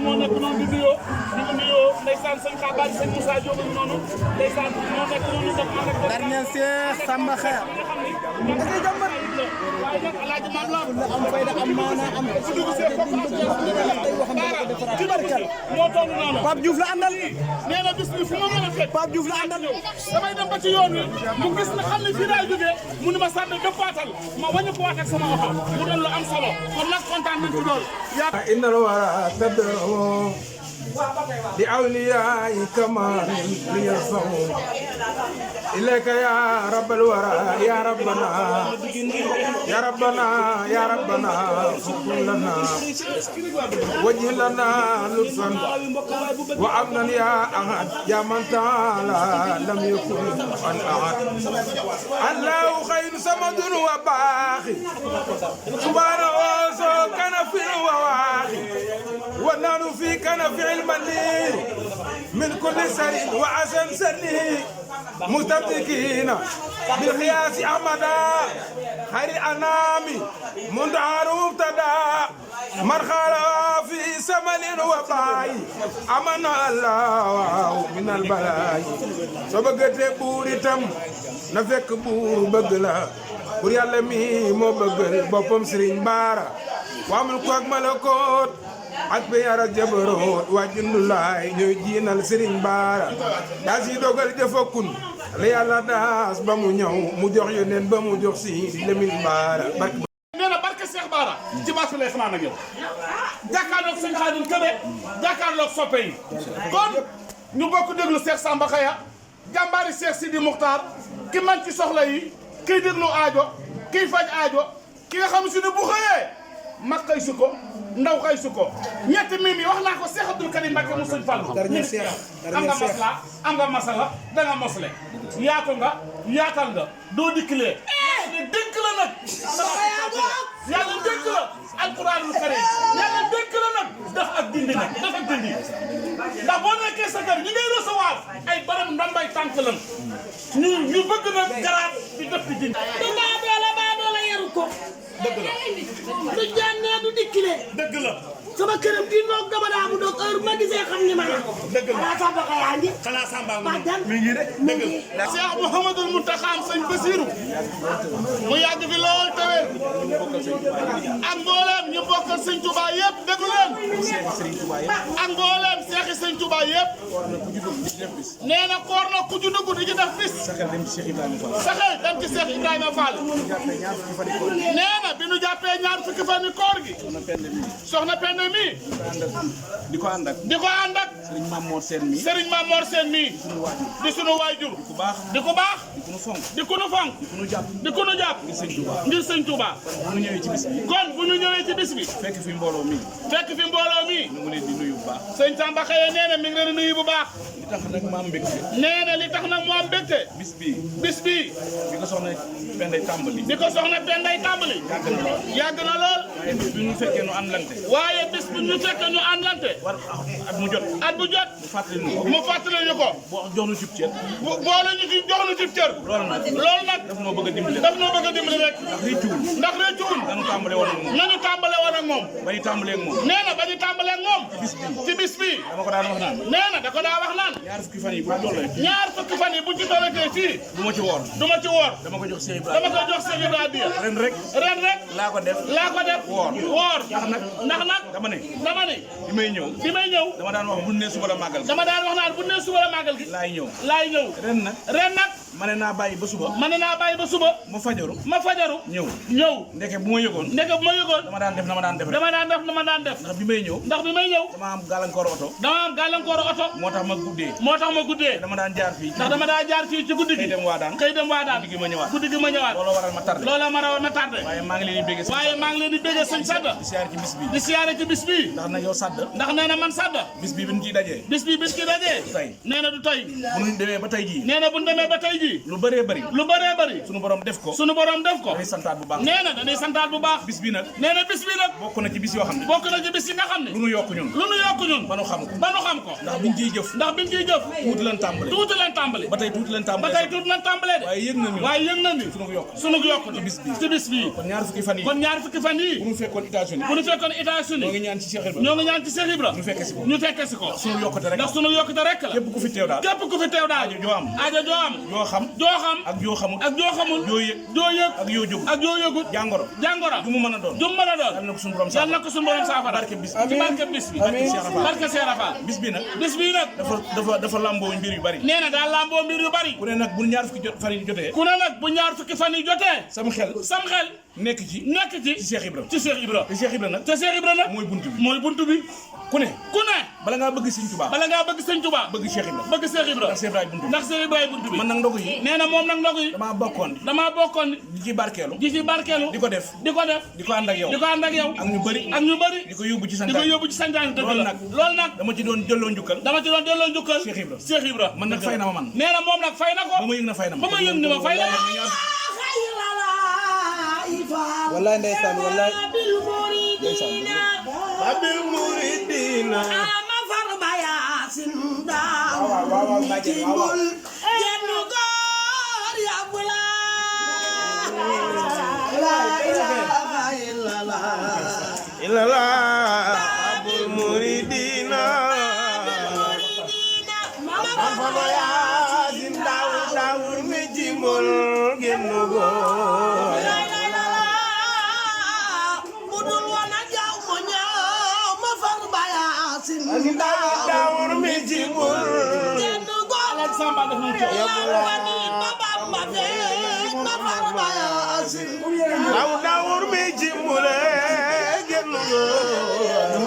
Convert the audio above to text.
moo nekk noonu di nuyoo ñu ngi nuyoo ndeysaan sëñ Xabaar sëñ Moussa Diop ak noonu ndeysaan moo nekk noonu def ànd ak dernier Cheikh Samba Xeer ngay jàmbat waaye nag alaaji maam la am fayda am maana am su dugg see fokk ak ci barkal moo toll noonu Pape Diouf la àndal nee na bis bi fu ma mën a fekk Pape Diouf la àndal damay dem ba ci yoon wi mu gis na xam ne fii daay jógee mu ni ma sànn dëppaatal ma wañu ko waat ak sama oto mu doon lu am solo kon nag kontaan nañ ci loolu إن الورى تدعو لأولياء كمان ليرفعوا إليك يا رب الورى يا ربنا يا ربنا يا ربنا فكن لنا وجه لنا لطفا وأمنا يا أحد يا من تعالى لم يكن أن أحد الله خير سمد وباخي سبحانه كان في الواخي ونحن في كان في علم لي من كل سري وعسن سني مستمسكين بالقياس أمدا خير أنامي منذ مبتدا من خالف في سمن وباي أمن الله من البلاء سبقت بوري تم نفك بور بغلا بور يالا مي مو بغل بوبم سيرين بارا وامل كو ak malakot ak be yara jabarot wajundulay ñoy jiinal Serigne Bara daa si dogal jëfakun la yàlla daas ba mu ñëw mu jox yoneen ba mu jox si Lamine Bara nee na barke Cheikh Bara ci baasu lay fanaan ak yow jàkkaarloog sëñ Xaadim Kebe jàkkaarloog soppe yi kon ñu bokk déglu Cheikh Samba Xaya jàmbaari Cheikh Sidi Muxtaar ki man ci soxla yi kiy déglu aajo kiy faj aajo ki nga xam si ne bu xëyee mag xëy si ko ndaw xëy si ko ñetti mim yi wax naa ko Cheikh Abdoul Karim Mbacké mu sëñ Fallu am nga masla am nga masala da nga mosle yaatu nga yaatal nga doo dikkilee dénk la nag yàlla dénk la alquranul karim yàlla dénk la nag def ak dindi nag def ak dindi ndax boo nekkee sa kër ñi ngay recevoir ay baram ndombay tànk lan ñu bëgg na garaat di def di dindi du baadoola yaru ko dëgg la du jànnee du dikkile dëgg la sama këram di noog dama daa bu doog heure ma gisee xam ni ma ne dëgg la xanaa Samba Xaya ngi xanaa Samba mi ngi rek dëgg la Cheikh Mouhamadoul Mountakha sëñ Bassirou mu yàgg fi lool tawee ak mbooleem ñu bokkal sëñ Touba yëpp déglu leen ak mbooleem seexi sëñ Touba yëpp nee na koor na ku ju dugg di ci def bis saxel dem ci Cheikh Ibrahima Fall nee na bi nu jàppee ñaar fukki fan ni koor gi soxna Penda mi di ko ànd ak Serigne Mamor Sène mi Serigne Mamor Sène mi di sunu waajur ku baax di ku baax di ku nu fonk di ku nu fonk di ku nu jàpp ngir sëñ Touba bu ñu ñëwee ci bis bi kon bu ñu ñëwee ci bis bi fekk fi mbooloo mi ñu ngi leen di nuyu bu baax sëñ Samba Xaya nee na mi ngi leen di nuyu bu baax li tax nag ma am mbégte nee na li tax nag mu am mbégte bis bi bi ko soxna Penday tàmbali bi ko soxna Penday tàmbali yàgg na lool waaye bis bi ñu fekkee nu àndlante waaye bis bi ñu fekkee ñu àndlante war at mu jot mu fàttali ñu ko boo jox nu cib cër boole ñu ci jox nu cib cër loolu nag daf noo bëgg a dimbali rek ndax réccuwul nañu tàmbale woon ak moom nañu tàmbale woon ak moom ba ñu tàmbalee ak moom nee na ba ñu tàmbalee ak moom ci bis bi dama ko daan wax naan nee na da ko daa wax naan ñaar fukki fan yi bu tollee ñaar fukki fan yi bu ci tollee fii du ma ci woor dama ko jox Cheikh Ibrahima dama ko jox Cheikh Ibrahima ren rek laa ko def woor ndax nag dama ne bi may ñëw dama daan wax bu ne suba la màggal gi dama daan wax naan bu ne suba la màggal gi laay ñëw ren nag ma ne naa bàyyi ba suba ma fajaru ñëw ndeke bu ma yëgoon dama daan def na ma daan def ndax bi may ñëw dama am gàllankoor oto moo tax ma guddee dama daan jaar fii ndax dama daan jaar fii ci guddi gi xëy dem waa daan guddi gi ma ñëwaat looloo waral ma tardé waaye maa ngi leen di béggee sëñ Sadda di siyaare ci bis bi ndax nag yow Sadda ndax nee na man Sadda bis bi biñ ciy dajee nee na du tey bu ñu demee ba tey jii nee na bu ñu demee ba tey jii ji lu bëree bëri lu bëree bëri sunu borom def ko sunu borom def ko dañuy santaat bu baax nee na dañuy santaat bu baax bis bi nag nee na bis bi nag bokk na ci bis yoo xam ne bokk na ci bis yi nga xam ne lu nu yokk ñun lu nu yokk ñun ba nu xam ko ba nu xam ko ndax biñ ciy jëf ndax biñ ciy jëf tuuti lan tàmbale tuuti leen tàmbali ba tey tuuti lan ba tàmbale tey tuuti leen tàmbalee de waaye yëg nañu waaye yëg na ni sunu yokk sunu yokk ci bis bii kon ñaar fukki fan yi kon ñaar fukki fan yii bu ñu fekkoon États-Unis bu ñu fekkoon ñoo États-Unis ngi ñaan ci Cheikh Ibrahima ñoo ngi ñaan ci Cheikh Ibra ñu fekke si ko ñu fekke si ko sunu yokkute rek ndax sunu yokkute rek la képp ku fi teew daal képp ku fi teew daal aajo joo am aajo joo am joo xam joo xam ak joo xamul ak joo xamul joo yëg joo yëg ak yoo jóg ak yoo yëgut jàngoro jàngoro du mu mën a doon du mu mën a doon yàlla na ko sunu borom yàlla na ko sunu borom saafara barke bis ci barke bis bi barke Cheikh Rafal bis bi nag bis bii nag dafa lamboo mbir yu bari nee na daal lamboo mbir yu bari ku ne nag bu ñaar fukki fan yi jotee ku ne nag bu ñaar fukki fan yi jotee sam xel nekk ci ci Cheikh Ibrahima ci Cheikh Ibra te Cheikh Ibrahima nag te Cheikh Ibra nag mooy buntu bi mooy buntu bi ku ne bala ngaa bëgg Sëñ Tuubaa bala ngaa bëgg Sëñ Tuubaa bëgg Cheikh Ibrahima bëgg Cheikh Ibra ndax Cheikh Ibrahima buntu bi ndax Cheikh Ibra buntu bi man nag ndogu yi nee na moom nag ndogu yi damaa bokkoon di ci barkeelu ci barkeelu di ko def di ko ànd ak yow ak ñu bëri di ko yóbbu ci ko yóbbu ci santaan dëgg la loolu nag dama ci doon delloo njukkal Cheikh Ibra man nag fay na ma man nee na moom nag fay na ko ba ma yëg na fay na ma ba ma yëg ni ma fay na ma wallaay ndeysaan wallaay abil muridina ama far baya sin daaw ci mbul jenn góor ya bula la ilaha illallah abul muridina mama baya sin daawur mi jimbul genn góor daawur mi jimbul jenn góor Samba def nañ ko daawur mi jimbul genn góor